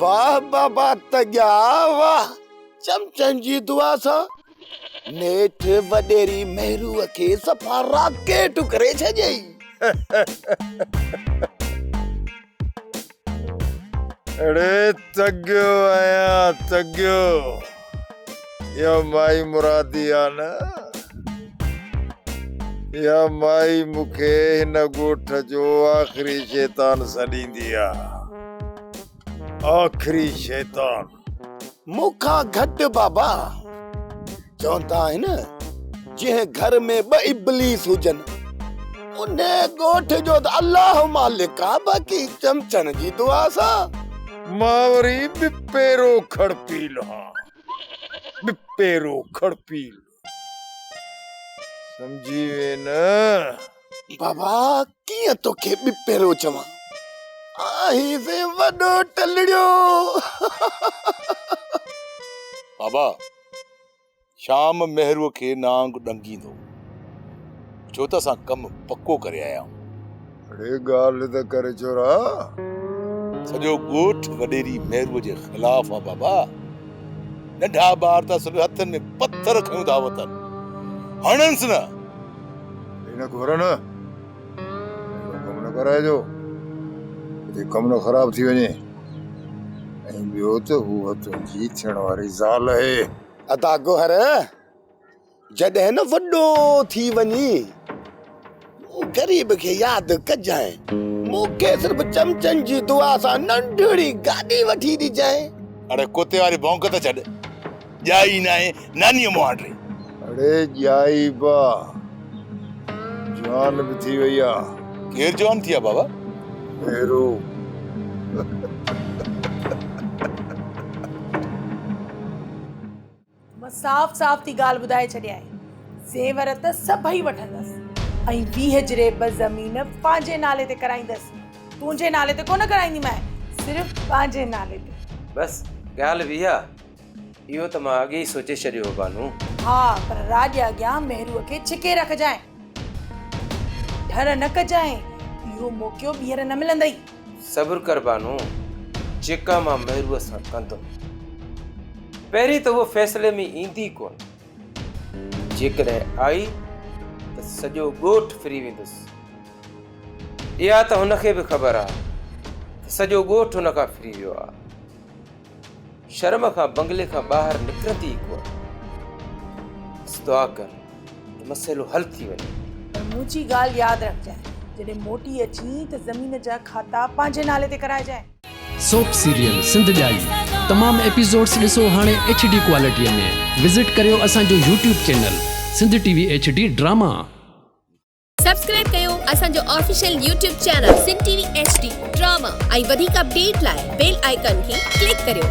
वाह बाबा तॻिया वाह, चमचनि जी दुआ सां नेठ वॾेरी महरूअ खे सफ़ा राकेट करे छॾियई। अरे तॻियो आहियां तॻियो, या माई मुरादी आ न, या माई मूंखे हिन ॻोठ जो आख़िरी शैतान सॾींदी आ। आख़िरी शैतान मूंखां घटि बाबा। चवंदा आहिनि जंहिं घर में 2 इब्लीस हुजनि उन ॻोठ जो त अल्लाह मालिक आ, बाक़ी चमचनि जी दुआ सां। मां वरी ॿिपेरो खड़पील हां, ॿिपेरो खड़पील, समझी वे न? बाबा कीअं तोखे ॿिपेरो चवां, आहीं से वॾो टलड़ियो। बाबा शाम महरूअ खे नांग ॾंगींदो, छो त असां कमु पको करे आया आहियूं। अरे ॻाल्हि त करे छोरा। सॼो ॻोठ वॾेरी महरूअ जे ख़िलाफ़ आहे बाबा। नंढा ॿार त असल हथनि में पत्थर खयूं था वतनि, हणंसि न। हिन घुर न कम न कराइजो, कम न ख़राब थी वञे। ऐं ॿियो त हूअ तुंहिंजी थियण वारी ज़ाल आहे। अदा गोहर जॾहिं न वॾो थी वञी गरीब खे यादि कजांइ, मूंखे सिर्फ़ चमचनि जी दुआ सां नंढड़ी गाॾी वठी ॾिजांइ। अरे कुते वारी भौंक त छॾ, ॼाई न आहे नानीअ मुहांडे। अरे ॼाई बा जवान बि थी वई आहे। केरु जवान थी आहे बाबा? हेरो। साफ़ साफ़ थी ॻाल्हि ॿुधाए छॾियाई। ज़ेवर त सभई वठंदसि ऐं 20 जरेब ज़मीन पंहिंजे नाले ते कराईंदसि। तुंहिंजे नाले ते कोन कराईंदीमांइ, सिर्फ़ पंहिंजे नाले ते। बस ॻाल्हि बि आहे, इहो त मां अॻे ई सोचे छॾियो हो बानू। हा, पर राॼ अॻियां महरूअ खे छिके रखजांइ, डर न कजांइ, इहो मौक़ो ॿीहर न मिलंदई। सब्र कर बानू, जेका मां महरूअ सां कंदुमि, पहिरीं त उहो फ़ैसिले में ईंदी कोन। जेकॾहिं आई त सॼो ॻोठ फिरी वेंदुसि। इहा त हुनखे बि ख़बर आहे त सॼो ॻोठ हुन खां फिरी वियो आहे। शर्म खां बंगले खां ॿाहिरि निकिरंदी कोन। दुआ कर त मसइलो हल थी वञे। पर मुंहिंजी ॻाल्हि यादि रखजांइ, जॾहिं मोटी अची त ज़मीन जा खाता पंहिंजे नाले ते कराइजांइ। सोप सीरियल सिंध ॼाई तमाम एपिसोड्स ॾिसो हाणे HD क्वालिटीअ में। विज़िट करियो असांजो YouTube channel Sindh TV HD drama. Subscribe कयो असांजो official YouTube channel Sindh TV HD drama ऐं वधीक अपडेट लाइ बेल आइकन खे क्लिक करियो।